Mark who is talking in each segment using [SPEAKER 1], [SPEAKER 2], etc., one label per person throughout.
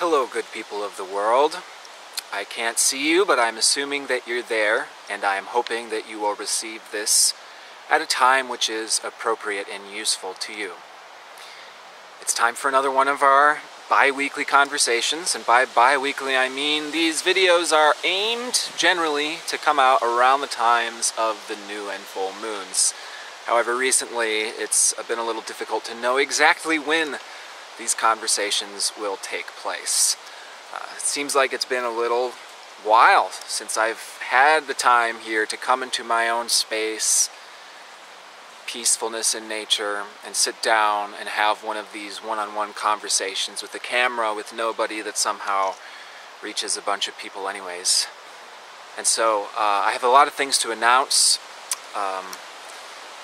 [SPEAKER 1] Hello, good people of the world. I can't see you, but I'm assuming that you're there, and I'm hoping that you will receive this at a time which is appropriate and useful to you. It's time for another one of our bi-weekly conversations, and by bi-weekly I mean these videos are aimed generally to come out around the times of the new and full moons. However, recently it's been a little difficult to know exactly when these conversations will take place. It seems like it's been a little while since I've had the time here to come into my own space, peacefulness in nature, and sit down and have one of these one-on-one conversations with the camera with nobody that somehow reaches a bunch of people anyways. And so I have a lot of things to announce.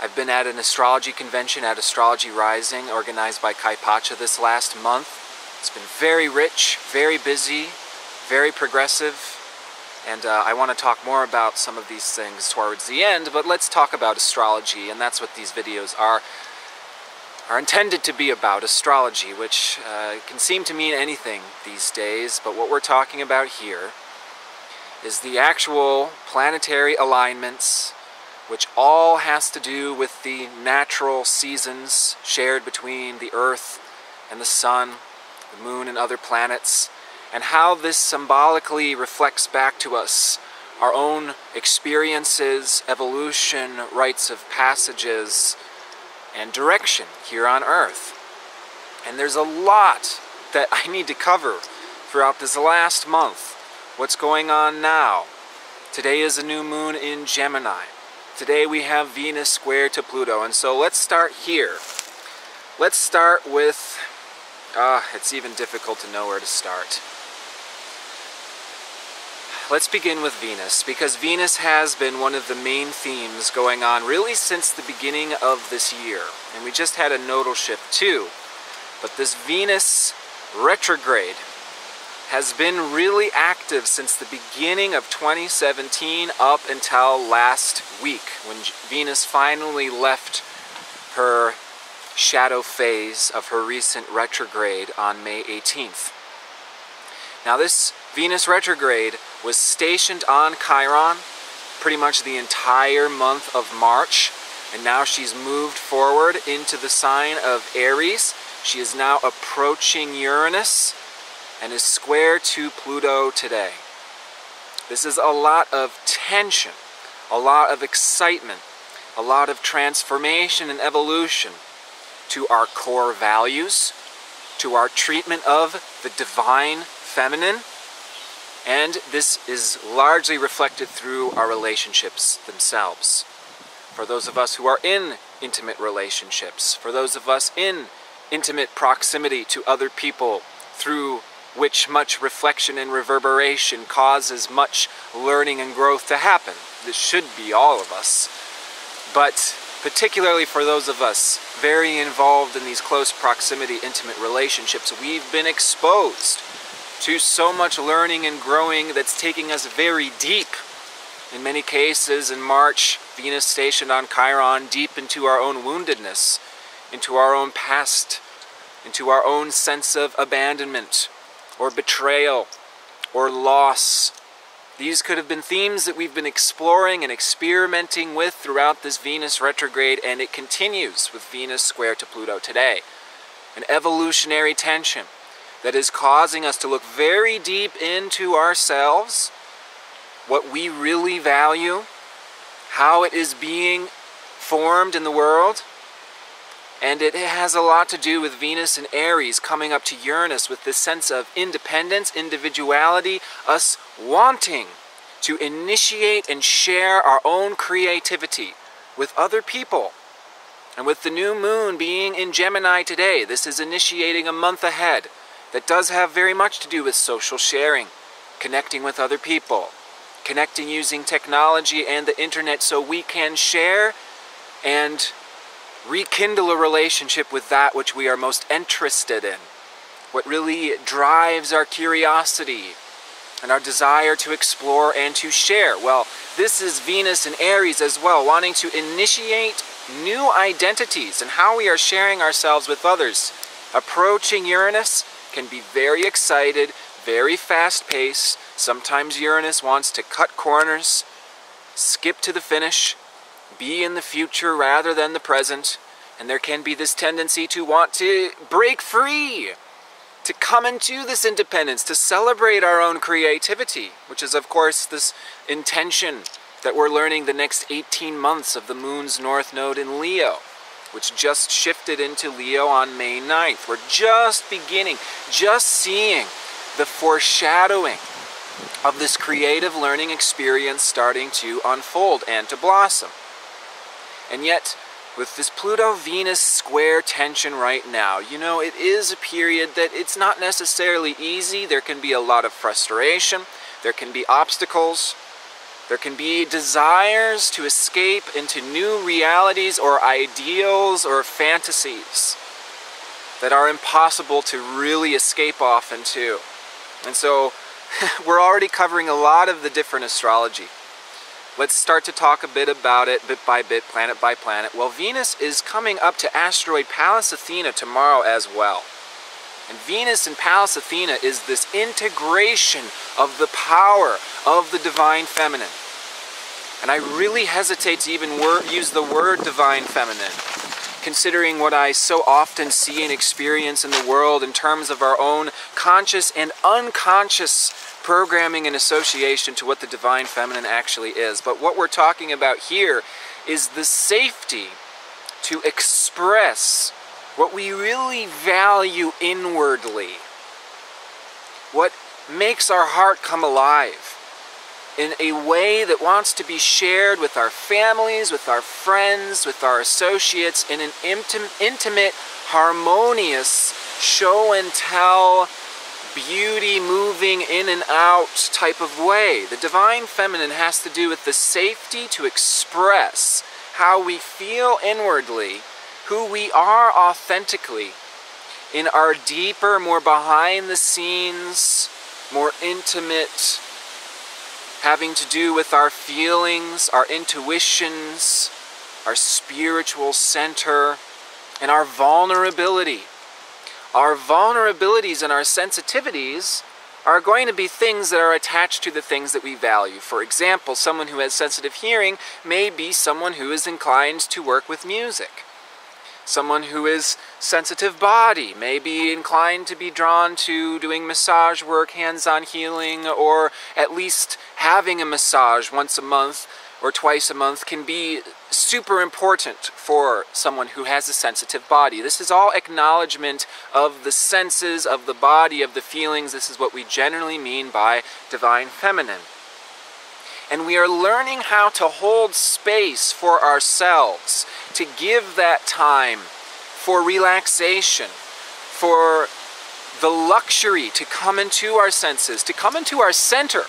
[SPEAKER 1] I've been at an astrology convention at Astrology Rising, organized by Kaipacha this last month. It's been very rich, very busy, very progressive, and I want to talk more about some of these things towards the end, but let's talk about astrology, and that's what these videos are intended to be about, astrology, which can seem to mean anything these days, but what we're talking about here is the actual planetary alignments, which all has to do with the natural seasons shared between the Earth and the Sun, the Moon and other planets, and how this symbolically reflects back to us our own experiences, evolution, rites of passages, and direction here on Earth. And there's a lot that I need to cover throughout this last month. What's going on now? Today is a new moon in Gemini. Today we have Venus square to Pluto, and so let's start here. Let's start with, it's even difficult to know where to start. Let's begin with Venus, because Venus has been one of the main themes going on really since the beginning of this year. And we just had a nodal shift too. But this Venus retrograde has been really active since the beginning of 2017 up until last week, when Venus finally left her shadow phase of her recent retrograde on May 18th. Now this Venus retrograde was stationed on Chiron pretty much the entire month of March, and now she's moved forward into the sign of Aries. She is now approaching Uranus and is square to Pluto today. This is a lot of tension, a lot of excitement, a lot of transformation and evolution to our core values, to our treatment of the divine feminine, and this is largely reflected through our relationships themselves. For those of us who are in intimate relationships, for those of us in intimate proximity to other people, through which much reflection and reverberation causes much learning and growth to happen. This should be all of us. But particularly for those of us very involved in these close proximity, intimate relationships, we've been exposed to so much learning and growing that's taking us very deep. In many cases, in March, Venus stationed on Chiron, deep into our own woundedness, into our own past, into our own sense of abandonment, or betrayal, or loss. These could have been themes that we've been exploring and experimenting with throughout this Venus retrograde, and it continues with Venus square to Pluto today. An evolutionary tension that is causing us to look very deep into ourselves, what we really value, how it is being formed in the world. And it has a lot to do with Venus and Aries coming up to Uranus with this sense of independence, individuality, us wanting to initiate and share our own creativity with other people. And with the new moon being in Gemini today, this is initiating a month ahead that does have very much to do with social sharing, connecting with other people, connecting using technology and the internet so we can share and rekindle a relationship with that which we are most interested in, what really drives our curiosity and our desire to explore and to share. Well, this is Venus in Aries as well, wanting to initiate new identities and how we are sharing ourselves with others, approaching Uranus can be very excited, very fast-paced. Sometimes Uranus wants to cut corners, skip to the finish, be in the future rather than the present. And there can be this tendency to want to break free, to come into this independence, to celebrate our own creativity, which is, of course, this intention that we're learning the next 18 months of the Moon's North Node in Leo, which just shifted into Leo on May 9th. We're just beginning, just seeing the foreshadowing of this creative learning experience starting to unfold and to blossom. And yet, with this Pluto-Venus square tension right now, you know, it is a period that it's not necessarily easy. There can be a lot of frustration. There can be obstacles. There can be desires to escape into new realities or ideals or fantasies that are impossible to really escape off into. And so we're already covering a lot of the different astrology. Let's start to talk a bit about it, bit by bit, planet by planet. Well, Venus is coming up to asteroid Pallas Athena tomorrow as well. And Venus in Pallas Athena is this integration of the power of the divine feminine. And I really hesitate to even use the word divine feminine, considering what I so often see and experience in the world in terms of our own conscious and unconscious programming in association to what the divine feminine actually is. But what we're talking about here is the safety to express what we really value inwardly, what makes our heart come alive in a way that wants to be shared with our families, with our friends, with our associates in an intimate, harmonious, show and tell, beauty moving in and out type of way. The divine feminine has to do with the safety to express how we feel inwardly, who we are authentically, in our deeper, more behind the scenes, more intimate, having to do with our feelings, our intuitions, our spiritual center, and our vulnerability. Our vulnerabilities and our sensitivities are going to be things that are attached to the things that we value. For example, someone who has sensitive hearing may be someone who is inclined to work with music. Someone who is sensitive body may be inclined to be drawn to doing massage work, hands-on healing, or at least having a massage once a month or twice a month can be super important for someone who has a sensitive body. This is all acknowledgement of the senses, of the body, of the feelings. This is what we generally mean by divine feminine. And we are learning how to hold space for ourselves, to give that time for relaxation, for the luxury to come into our senses, to come into our center.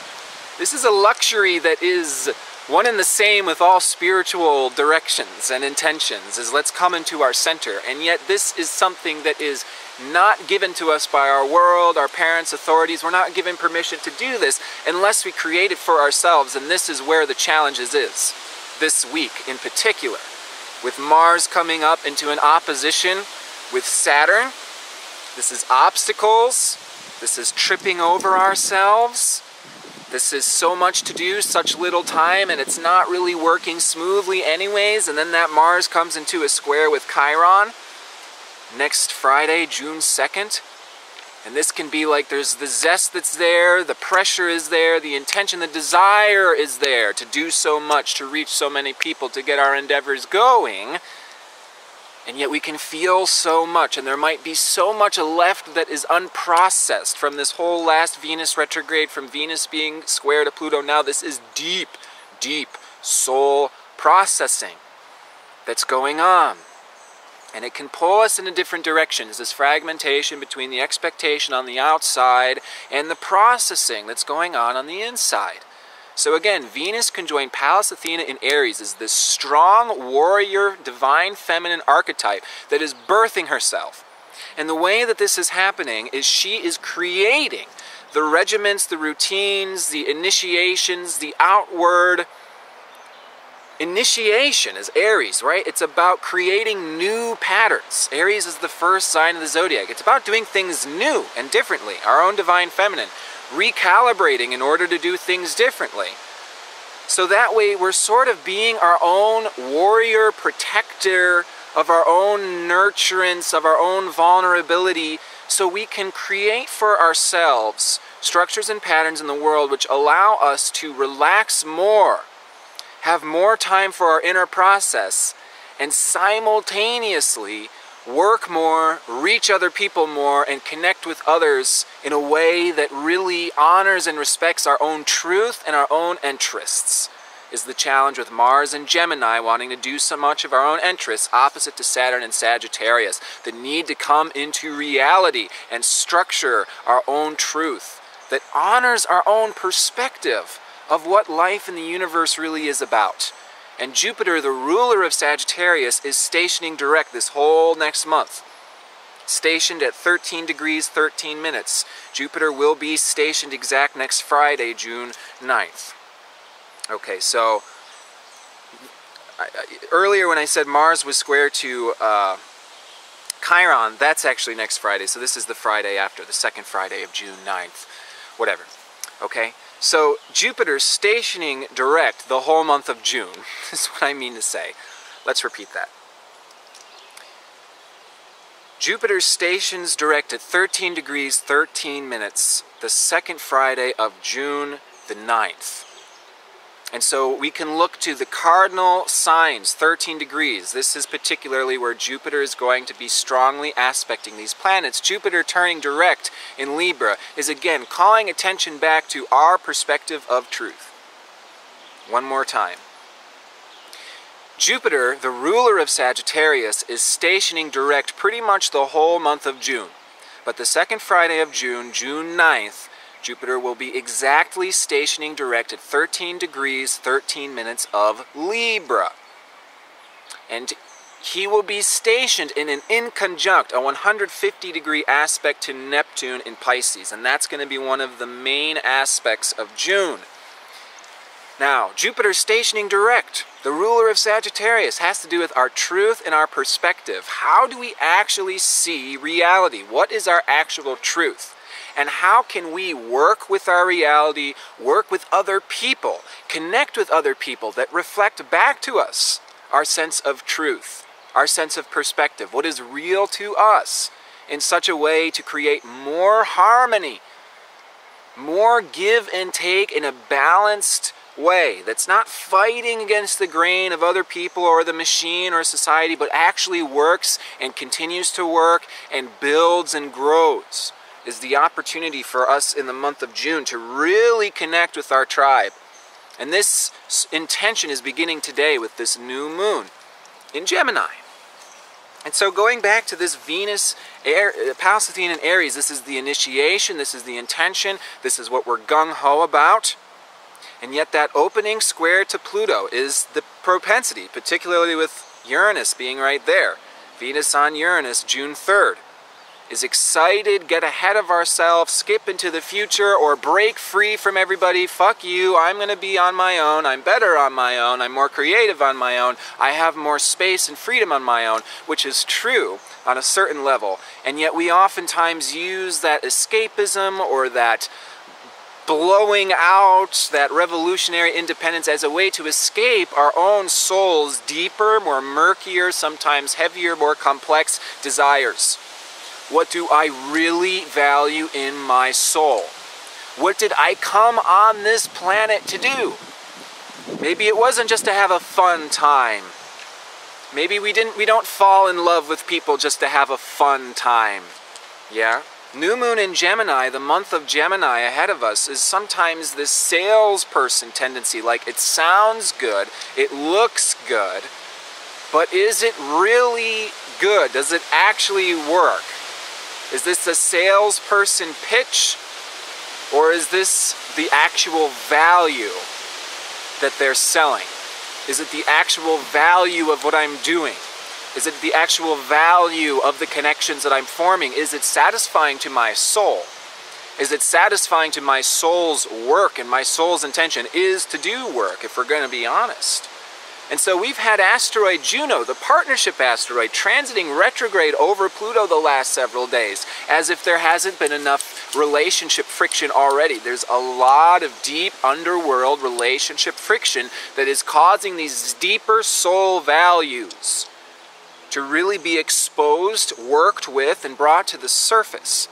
[SPEAKER 1] This is a luxury that is one and the same with all spiritual directions and intentions, is let's come into our center. And yet this is something that is not given to us by our world, our parents, authorities. We're not given permission to do this unless we create it for ourselves, and this is where the challenge is this week in particular. With Mars coming up into an opposition with Saturn, this is obstacles, this is tripping over ourselves, this is so much to do, such little time, and it's not really working smoothly anyways. And then that Mars comes into a square with Chiron next Friday, June 2nd. And this can be like there's the zest that's there, the pressure is there, the intention, the desire is there to do so much, to reach so many people, to get our endeavors going. And yet we can feel so much, and there might be so much left that is unprocessed from this whole last Venus retrograde, from Venus being square to Pluto. Now this is deep, deep soul processing that's going on. And it can pull us in different directions, this fragmentation between the expectation on the outside and the processing that's going on the inside. So again, Venus conjoined Pallas Athena in Aries is this strong warrior, divine feminine archetype that is birthing herself. And the way that this is happening is she is creating the regiments, the routines, the initiations, the outward Initiation is Aries, right? It's about creating new patterns. Aries is the first sign of the zodiac. It's about doing things new and differently. Our own divine feminine. Recalibrating in order to do things differently. So that way we're sort of being our own warrior, protector of our own nurturance, of our own vulnerability, so we can create for ourselves structures and patterns in the world which allow us to relax more, have more time for our inner process, and simultaneously work more, reach other people more, and connect with others in a way that really honors and respects our own truth and our own interests. Is the challenge with Mars and Gemini wanting to do so much of our own interests, opposite to Saturn and Sagittarius. The need to come into reality and structure our own truth that honors our own perspective of what life in the universe really is about. And Jupiter, the ruler of Sagittarius, is stationing direct this whole next month. Stationed at 13 degrees, 13 minutes. Jupiter will be stationed exact next Friday, June 9th. Okay, so earlier when I said Mars was square to Chiron, that's actually next Friday. So this is the Friday after, the second Friday of June 9th. Whatever. Okay? So Jupiter stationing direct the whole month of June is what I mean to say. Let's repeat that. Jupiter stations direct at 13 degrees, 13 minutes, the second Friday of June the 9th. And so we can look to the cardinal signs, 13 degrees. This is particularly where Jupiter is going to be strongly aspecting these planets. Jupiter turning direct in Libra is again calling attention back to our perspective of truth. One more time. Jupiter, the ruler of Sagittarius, is stationing direct pretty much the whole month of June. But the second Friday of June, June 9th, Jupiter will be exactly stationing direct at 13 degrees, 13 minutes of Libra. And he will be stationed in an inconjunct, a 150-degree aspect to Neptune in Pisces. And that's going to be one of the main aspects of June. Now, Jupiter stationing direct, the ruler of Sagittarius, has to do with our truth and our perspective. How do we actually see reality? What is our actual truth? And how can we work with our reality, work with other people, connect with other people that reflect back to us our sense of truth, our sense of perspective, what is real to us, in such a way to create more harmony, more give and take in a balanced way that's not fighting against the grain of other people or the machine or society, but actually works and continues to work and builds and grows. Is the opportunity for us in the month of June to really connect with our tribe. And this intention is beginning today with this new moon in Gemini. And so going back to this Venus, Palestine and Aries, this is the initiation, this is the intention, this is what we're gung-ho about. And yet that opening square to Pluto is the propensity, particularly with Uranus being right there. Venus on Uranus, June 3rd. Is excited, get ahead of ourselves, skip into the future, or break free from everybody. Fuck you, I'm going to be on my own, I'm better on my own, I'm more creative on my own, I have more space and freedom on my own, which is true on a certain level. And yet we oftentimes use that escapism or that blowing out, that revolutionary independence as a way to escape our own soul's deeper, more murkier, sometimes heavier, more complex desires. What do I really value in my soul? What did I come on this planet to do? Maybe it wasn't just to have a fun time. Maybe we don't fall in love with people just to have a fun time. Yeah? New moon in Gemini, the month of Gemini ahead of us, is sometimes this salesperson tendency, like it sounds good, it looks good, but is it really good? Does it actually work? Is this a salesperson pitch, or is this the actual value that they're selling? Is it the actual value of what I'm doing? Is it the actual value of the connections that I'm forming? Is it satisfying to my soul? Is it satisfying to my soul's work? And my soul's intention is to do work, if we're going to be honest. And so we've had asteroid Juno, the partnership asteroid, transiting retrograde over Pluto the last several days, as if there hasn't been enough relationship friction already. There's a lot of deep underworld relationship friction that is causing these deeper soul values to really be exposed, worked with, and brought to the surface.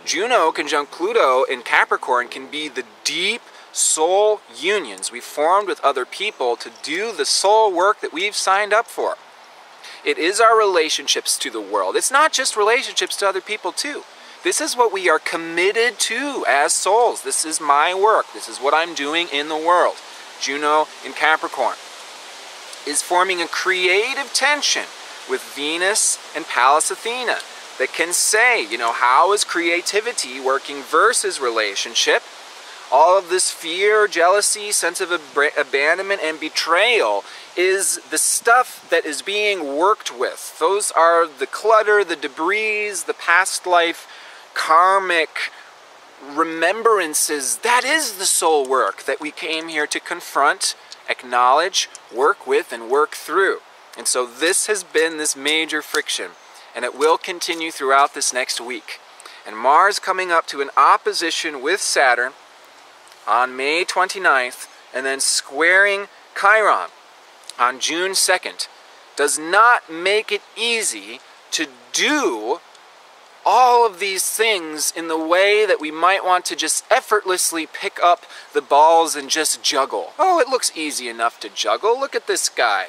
[SPEAKER 1] Juno conjunct Pluto in Capricorn can be the deep soul unions we formed with other people to do the soul work that we've signed up for. It is our relationships to the world. It's not just relationships to other people too. This is what we are committed to as souls. This is my work. This is what I'm doing in the world. Juno in Capricorn is forming a creative tension with Venus and Pallas Athena that can say, you know, how is creativity working versus relationship? All of this fear, jealousy, sense of abandonment, and betrayal is the stuff that is being worked with. Those are the clutter, the debris, the past life, karmic remembrances. That is the soul work that we came here to confront, acknowledge, work with, and work through. And so this has been this major friction, and it will continue throughout this next week. And Mars coming up to an opposition with Saturn on May 29th, and then squaring Chiron on June 2nd, does not make it easy to do all of these things in the way that we might want to just effortlessly pick up the balls and just juggle. Oh, it looks easy enough to juggle. Look at this guy.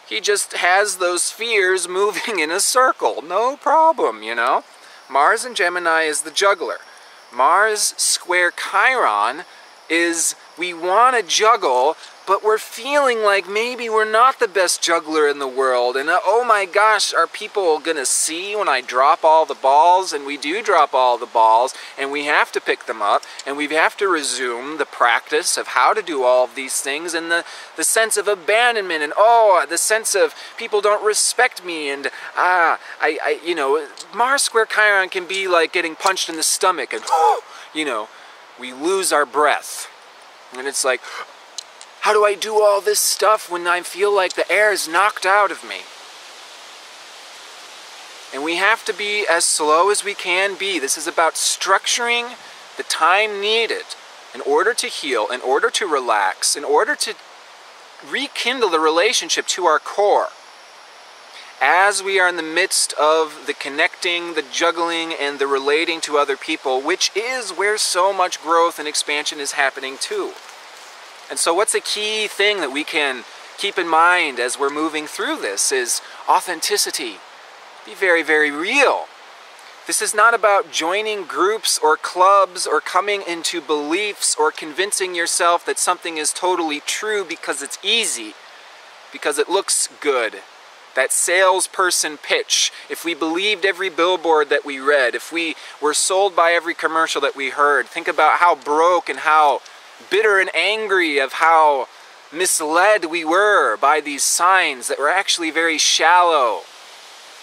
[SPEAKER 1] He just has those spheres moving in a circle. No problem, you know. Mars in Gemini is the juggler. Mars square Chiron is we want to juggle, but we're feeling like maybe we're not the best juggler in the world. And oh my gosh, are people going to see when I drop all the balls? And we do drop all the balls, and we have to pick them up, and we have to resume the practice of how to do all of these things, and the sense of abandonment, and oh, the sense of people don't respect me, and you know, Mars square Chiron can be like getting punched in the stomach, and you know, we lose our breath. And it's like, how do I do all this stuff when I feel like the air is knocked out of me? And we have to be as slow as we can be. This is about structuring the time needed in order to heal, in order to relax, in order to rekindle the relationship to our core. As we are in the midst of the connecting, the juggling, and the relating to other people, which is where so much growth and expansion is happening too. And so what's a key thing that we can keep in mind as we're moving through this is authenticity. Be very, very real. This is not about joining groups or clubs or coming into beliefs or convincing yourself that something is totally true because it's easy, because it looks good. That salesperson pitch, if we believed every billboard that we read, if we were sold by every commercial that we heard, think about how broke and how bitter and angry of how misled we were by these signs that were actually very shallow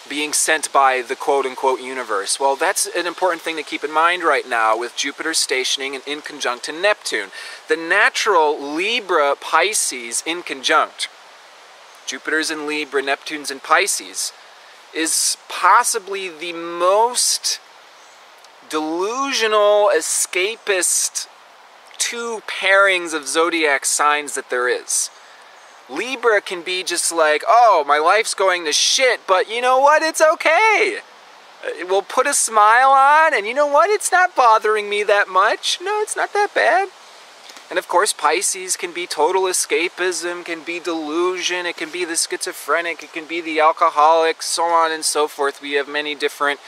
[SPEAKER 1] being sent by the quote-unquote universe. Well, that's an important thing to keep in mind right now with Jupiter stationing and in conjunct to Neptune. The natural Libra Pisces in conjunct, Jupiter's in Libra, Neptune's in Pisces, is possibly the most delusional, escapist two pairings of zodiac signs that there is. Libra can be just like, oh, my life's going to shit, but you know what? It's okay. It will put a smile on, and you know what? It's not bothering me that much. No, it's not that bad. And of course, Pisces can be total escapism, can be delusion, it can be the schizophrenic, it can be the alcoholic, so on and so forth. We have many different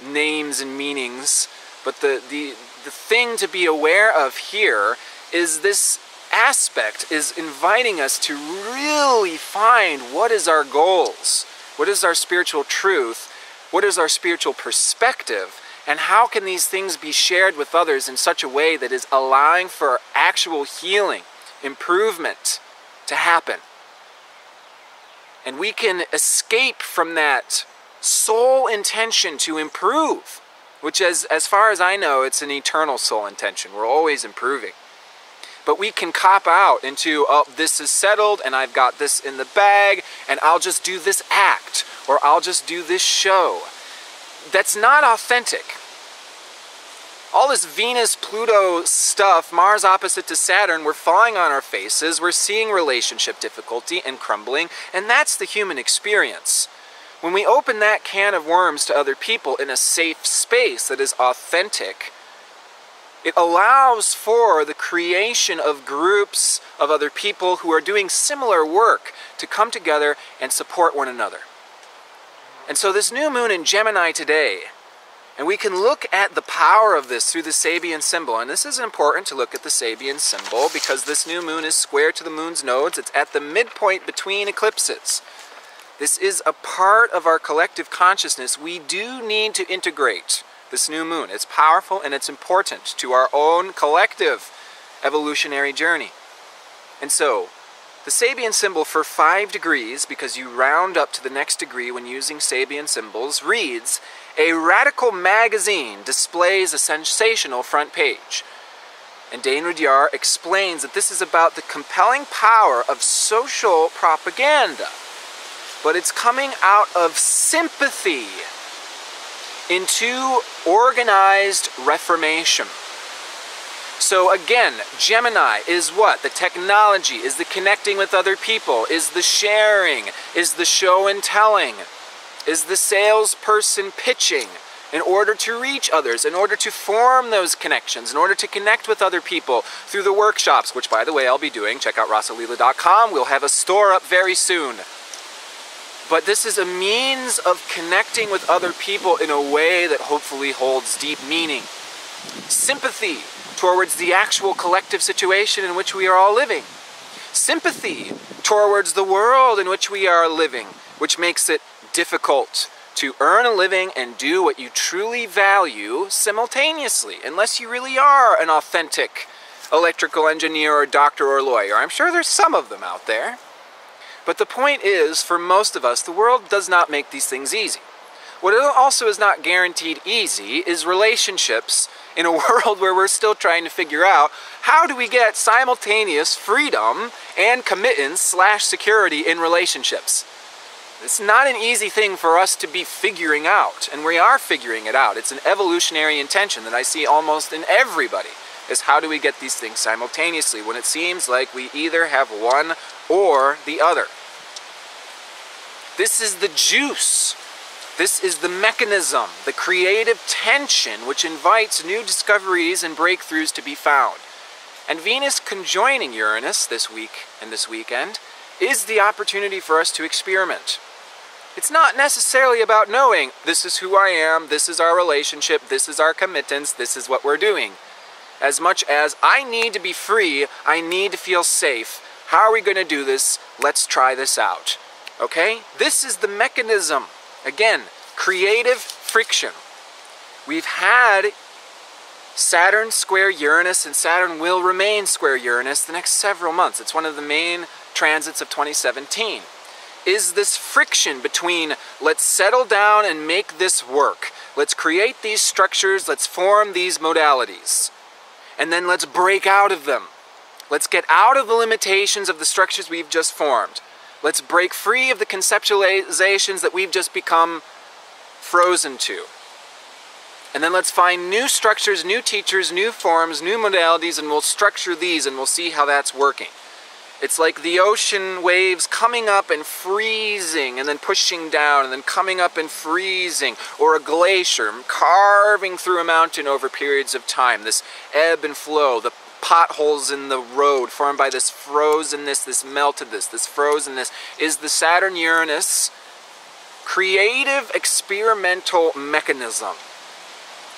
[SPEAKER 1] names and meanings. But the thing to be aware of here is this aspect is inviting us to really find what is our goals, what is our spiritual truth, what is our spiritual perspective, and how can these things be shared with others in such a way that is allowing for actual healing, improvement to happen. And we can escape from that soul intention to improve, which as far as I know, it's an eternal soul intention. We're always improving. But we can cop out into, oh, this is settled and I've got this in the bag and I'll just do this act or I'll just do this show. That's not authentic. All this Venus-Pluto stuff, Mars opposite to Saturn, we're falling on our faces, we're seeing relationship difficulty and crumbling, and that's the human experience. When we open that can of worms to other people in a safe space that is authentic, it allows for the creation of groups of other people who are doing similar work to come together and support one another. And so this new moon in Gemini today, and we can look at the power of this through the Sabian symbol. And this is important to look at the Sabian symbol because this new moon is square to the moon's nodes. It's at the midpoint between eclipses. This is a part of our collective consciousness. We do need to integrate this new moon. It's powerful and it's important to our own collective evolutionary journey. And so, the Sabian symbol for 5 degrees, because you round up to the next degree when using Sabian symbols, reads, "A radical magazine displays a sensational front page." And Dane Rudyard explains that this is about the compelling power of social propaganda. But it's coming out of sympathy into organized reformation. So again, Gemini is what? The technology, is the connecting with other people, is the sharing, is the show and telling, is the salesperson pitching in order to reach others, in order to form those connections, in order to connect with other people through the workshops, which by the way I'll be doing. Check out rasalila.com. We'll have a store up very soon. But this is a means of connecting with other people in a way that hopefully holds deep meaning. Sympathy towards the actual collective situation in which we are all living. Sympathy towards the world in which we are living, which makes it difficult to earn a living and do what you truly value simultaneously, unless you really are an authentic electrical engineer or doctor or lawyer. I'm sure there's some of them out there. But the point is, for most of us, the world does not make these things easy. What also is not guaranteed easy is relationships in a world where we're still trying to figure out how do we get simultaneous freedom and committance / security in relationships. It's not an easy thing for us to be figuring out, and we are figuring it out. It's an evolutionary intention that I see almost in everybody, is how do we get these things simultaneously when it seems like we either have one or the other. This is the juice. This is the mechanism, the creative tension which invites new discoveries and breakthroughs to be found. And Venus conjoining Uranus this week and this weekend is the opportunity for us to experiment. It's not necessarily about knowing, this is who I am, this is our relationship, this is our committance, this is what we're doing. As much as, I need to be free, I need to feel safe. How are we going to do this? Let's try this out. Okay? This is the mechanism. Again, creative friction. We've had Saturn square Uranus, and Saturn will remain square Uranus the next several months. It's one of the main transits of 2017. Is this friction between, let's settle down and make this work. Let's create these structures, let's form these modalities. And then let's break out of them. Let's get out of the limitations of the structures we've just formed. Let's break free of the conceptualizations that we've just become frozen to. And then let's find new structures, new teachers, new forms, new modalities, and we'll structure these and we'll see how that's working. It's like the ocean waves coming up and freezing and then pushing down and then coming up and freezing, or a glacier carving through a mountain over periods of time. This ebb and flow, the potholes in the road formed by this frozenness, this meltedness, this frozenness, is the Saturn-Uranus creative experimental mechanism.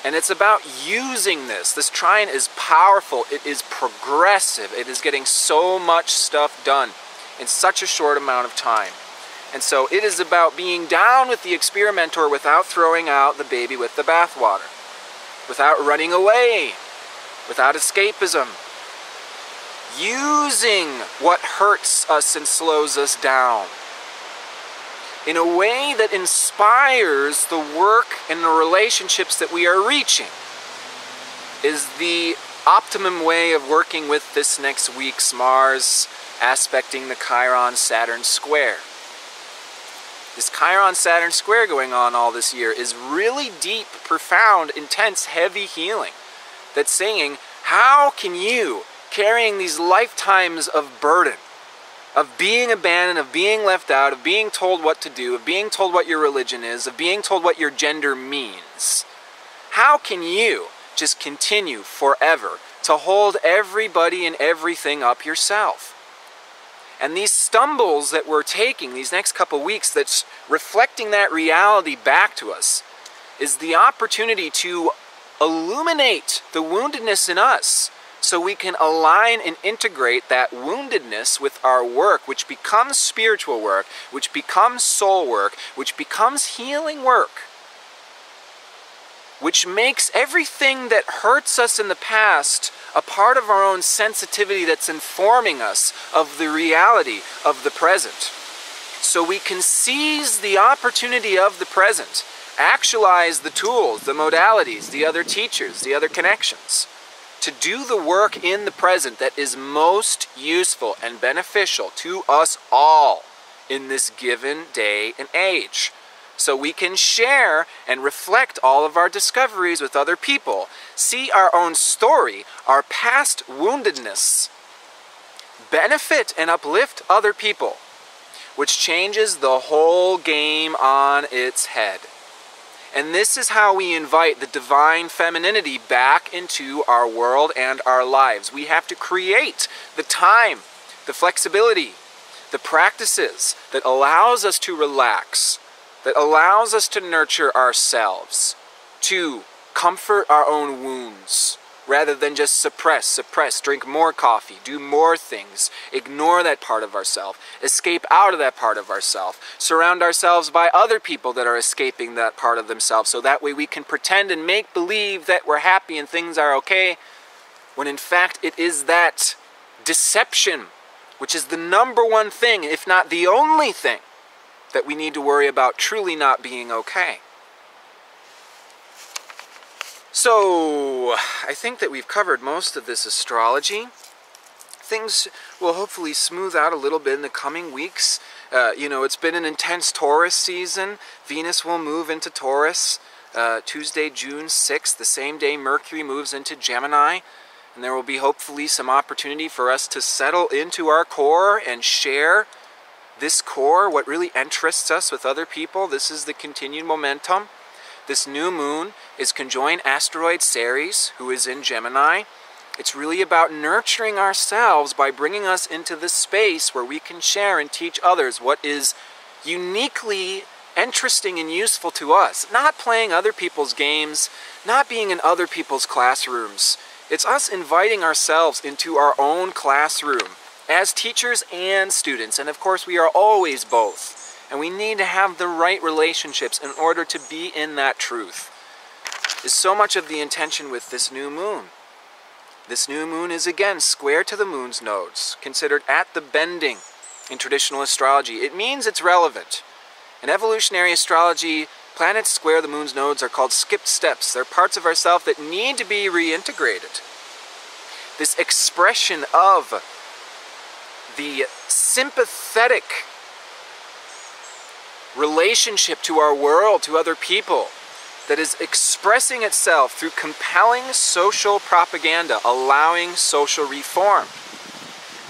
[SPEAKER 1] And it's about using this. This trine is powerful, it is progressive, it is getting so much stuff done in such a short amount of time. And so it is about being down with the experimenter without throwing out the baby with the bathwater, without running away, without escapism, using what hurts us and slows us down in a way that inspires the work and the relationships that we are reaching, is the optimum way of working with this next week's Mars aspecting the Chiron-Saturn square. This Chiron-Saturn square going on all this year is really deep, profound, intense, heavy healing. That's saying, how can you, carrying these lifetimes of burden, of being abandoned, of being left out, of being told what to do, of being told what your religion is, of being told what your gender means, how can you just continue forever to hold everybody and everything up yourself? And these stumbles that we're taking these next couple weeks that's reflecting that reality back to us is the opportunity to illuminate the woundedness in us so we can align and integrate that woundedness with our work, which becomes spiritual work, which becomes soul work, which becomes healing work, which makes everything that hurts us in the past a part of our own sensitivity that's informing us of the reality of the present. So we can seize the opportunity of the present, actualize the tools, the modalities, the other teachers, the other connections, to do the work in the present that is most useful and beneficial to us all in this given day and age. So we can share and reflect all of our discoveries with other people, see our own story, our past woundedness, benefit and uplift other people, which changes the whole game on its head. And this is how we invite the divine femininity back into our world and our lives. We have to create the time, the flexibility, the practices that allows us to relax, that allows us to nurture ourselves, to comfort our own wounds, rather than just suppress, drink more coffee, do more things, ignore that part of ourselves, escape out of that part of ourselves, surround ourselves by other people that are escaping that part of themselves, so that way we can pretend and make believe that we're happy and things are okay, when in fact it is that deception, which is the number one thing, if not the only thing, that we need to worry about truly not being okay. So, I think that we've covered most of this astrology. Things will hopefully smooth out a little bit in the coming weeks. It's been an intense Taurus season. Venus will move into Taurus Tuesday, June 6th, the same day Mercury moves into Gemini. And there will be hopefully some opportunity for us to settle into our core and share this core, what really interests us with other people. This is the continued momentum. This new moon is conjoined asteroid Ceres, who is in Gemini. It's really about nurturing ourselves by bringing us into this space where we can share and teach others what is uniquely interesting and useful to us. Not playing other people's games, not being in other people's classrooms. It's us inviting ourselves into our own classroom as teachers and students. And of course, we are always both. And we need to have the right relationships in order to be in that truth. Is so much of the intention with this new moon. This new moon is again square to the moon's nodes, considered at the bending in traditional astrology. It means it's relevant. In evolutionary astrology, planets square the moon's nodes are called skipped steps. They're parts of ourselves that need to be reintegrated. This expression of the sympathetic relationship to our world, to other people, that is expressing itself through compelling social propaganda, allowing social reform,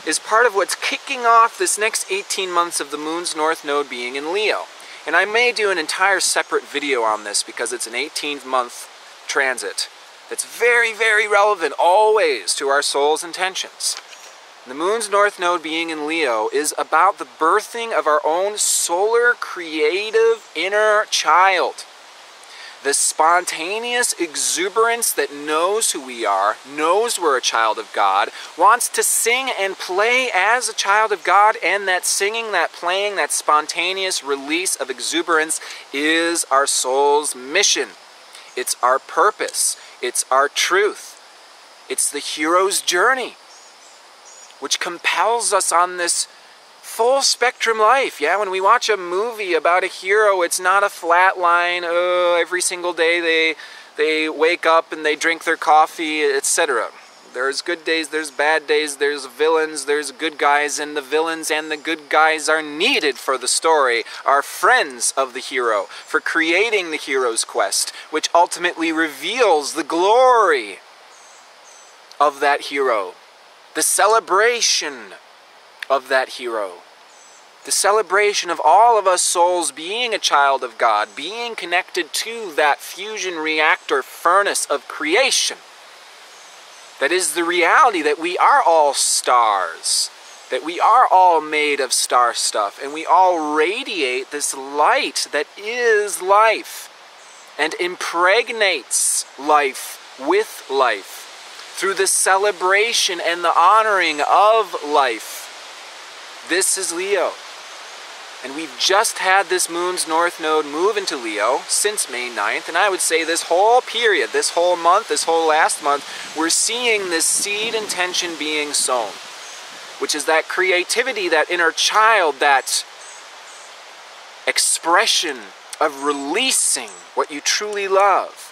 [SPEAKER 1] is part of what's kicking off this next 18 months of the moon's north node being in Leo. And I may do an entire separate video on this because it's an 18th month transit that's very, very relevant always to our soul's intentions. The moon's north node being in Leo is about the birthing of our own solar creative inner child. The spontaneous exuberance that knows who we are, knows we're a child of God, wants to sing and play as a child of God, and that singing, that playing, that spontaneous release of exuberance is our soul's mission. It's our purpose. It's our truth. It's the hero's journey, which compels us on this full spectrum life. Yeah, when we watch a movie about a hero, it's not a flat line, oh, every single day they wake up and they drink their coffee, etc. There's good days, there's bad days, there's villains, there's good guys, and the villains and the good guys are needed for the story, are friends of the hero, for creating the hero's quest, which ultimately reveals the glory of that hero, the celebration of that hero, the celebration of all of us souls being a child of God, being connected to that fusion reactor furnace of creation. That is the reality that we are all stars, that we are all made of star stuff, and we all radiate this light that is life and impregnates life with life through the celebration and the honoring of life. This is Leo. And we've just had this moon's north node move into Leo since May 9th, and I would say this whole period, this whole month, this whole last month, we're seeing this seed intention being sown, which is that creativity, that inner child, that expression of releasing what you truly love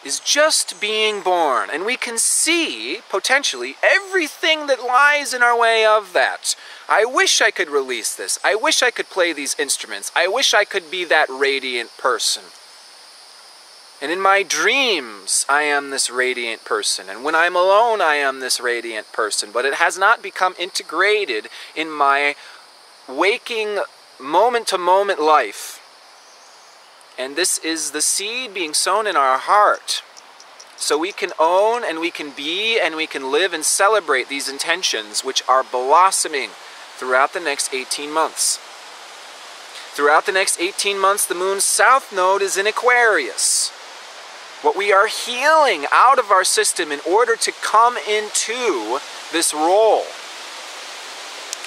[SPEAKER 1] is just being born. And we can see, potentially, everything that lies in our way of that. I wish I could release this. I wish I could play these instruments. I wish I could be that radiant person. And in my dreams, I am this radiant person. And when I'm alone, I am this radiant person. But it has not become integrated in my waking, moment-to-moment life. And this is the seed being sown in our heart. So we can own and we can be and we can live and celebrate these intentions which are blossoming throughout the next 18 months. Throughout the next 18 months, the moon's south node is in Aquarius. What we are healing out of our system in order to come into this role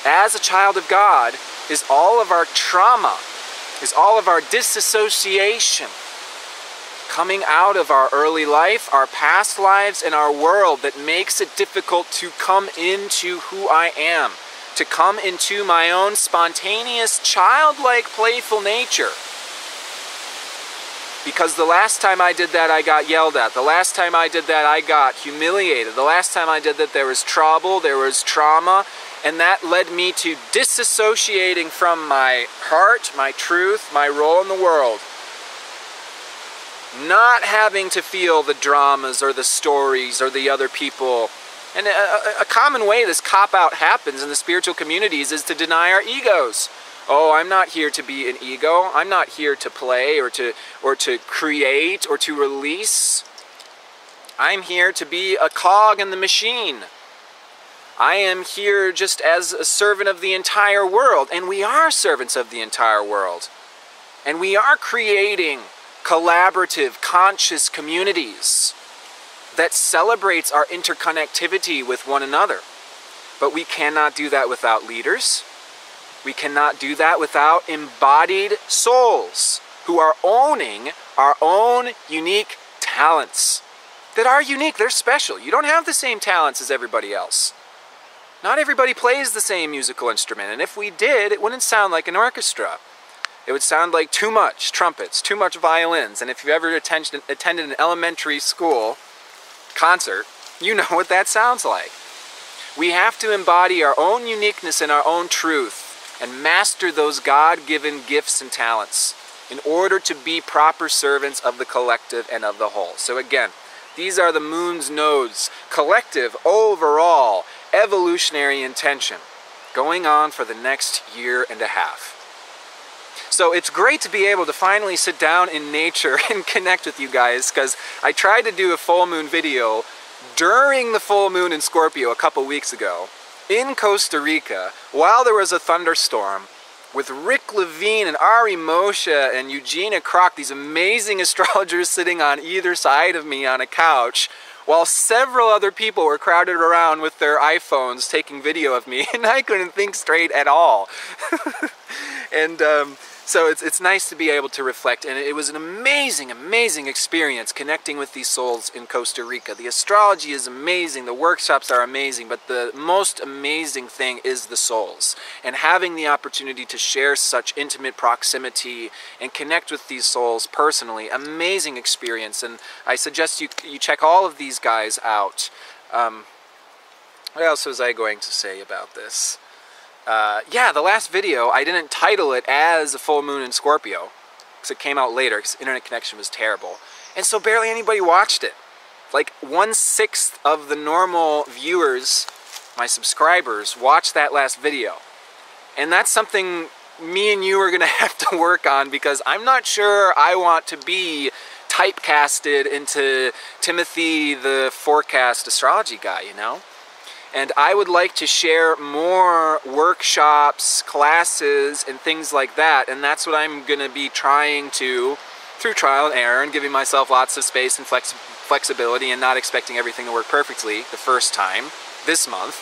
[SPEAKER 1] as a child of God is all of our trauma, is all of our disassociation coming out of our early life, our past lives, and our world that makes it difficult to come into who I am, to come into my own spontaneous, childlike, playful nature. Because the last time I did that, I got yelled at. The last time I did that, I got humiliated. The last time I did that, there was trouble, there was trauma, and that led me to disassociating from my heart, my truth, my role in the world. Not having to feel the dramas or the stories or the other people. And a common way this cop-out happens in the spiritual communities is to deny our egos. Oh, I'm not here to be an ego. I'm not here to play or to create or to release. I'm here to be a cog in the machine. I am here just as a servant of the entire world, and we are servants of the entire world. And we are creating collaborative, conscious communities that celebrates our interconnectivity with one another. But we cannot do that without leaders. We cannot do that without embodied souls who are owning our own unique talents. That are unique, they're special. You don't have the same talents as everybody else. Not everybody plays the same musical instrument, and if we did, it wouldn't sound like an orchestra. It would sound like too much trumpets, too much violins, and if you've ever attended an elementary school concert, you know what that sounds like. We have to embody our own uniqueness and our own truth and master those God-given gifts and talents in order to be proper servants of the collective and of the whole. So again, these are the moon's nodes, collective, overall, evolutionary intention going on for the next year and a half. So it's great to be able to finally sit down in nature and connect with you guys, because I tried to do a full moon video during the full moon in Scorpio a couple weeks ago in Costa Rica while there was a thunderstorm with Rick Levine and Ari Moshe and Eugenia Kroc, these amazing astrologers sitting on either side of me on a couch, while several other people were crowded around with their iPhones taking video of me, and I couldn't think straight at all. And So it's nice to be able to reflect, and it was an amazing, amazing experience connecting with these souls in Costa Rica. The astrology is amazing, the workshops are amazing, but the most amazing thing is the souls. And having the opportunity to share such intimate proximity and connect with these souls personally, amazing experience. And I suggest you check all of these guys out. What else was I going to say about this? Yeah, the last video, I didn't title it as a full moon in Scorpio, because it came out later, because internet connection was terrible. And so barely anybody watched it. Like 1/6 of the normal viewers, my subscribers, watched that last video. And that's something me and you are going to have to work on, because I'm not sure I want to be typecasted into Timothy the forecast astrology guy, you know? And I would like to share more workshops, classes, and things like that. And that's what I'm going to be trying to, through trial and error, and giving myself lots of space and flexibility, and not expecting everything to work perfectly the first time, this month.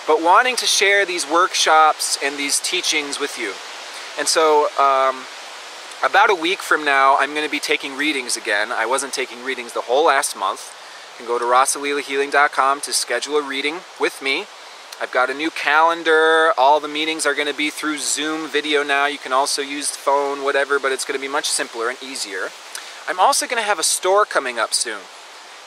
[SPEAKER 1] But wanting to share these workshops and these teachings with you. And so, about a week from now, I'm going to be taking readings again. I wasn't taking readings the whole last month. You can go to rossalilahealing.com to schedule a reading with me. I've got a new calendar. All the meetings are going to be through Zoom video now. You can also use the phone, whatever, but it's going to be much simpler and easier. I'm also going to have a store coming up soon.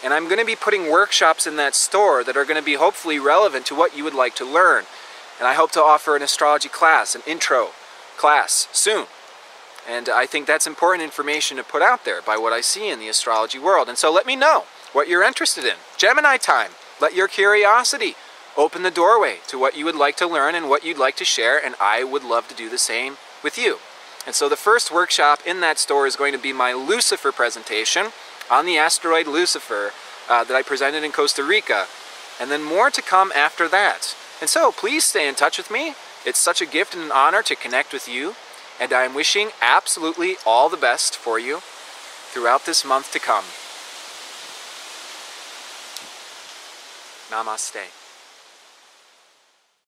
[SPEAKER 1] And I'm going to be putting workshops in that store that are going to be hopefully relevant to what you would like to learn. And I hope to offer an astrology class, an intro class, soon. And I think that's important information to put out there by what I see in the astrology world. And so let me know what you're interested in. Gemini time. Let your curiosity open the doorway to what you would like to learn and what you'd like to share, and I would love to do the same with you. And so the first workshop in that store is going to be my Lucifer presentation on the asteroid Lucifer that I presented in Costa Rica, and then more to come after that. And so please stay in touch with me. It's such a gift and an honor to connect with you, and I'm wishing absolutely all the best for you throughout this month to come. Namaste.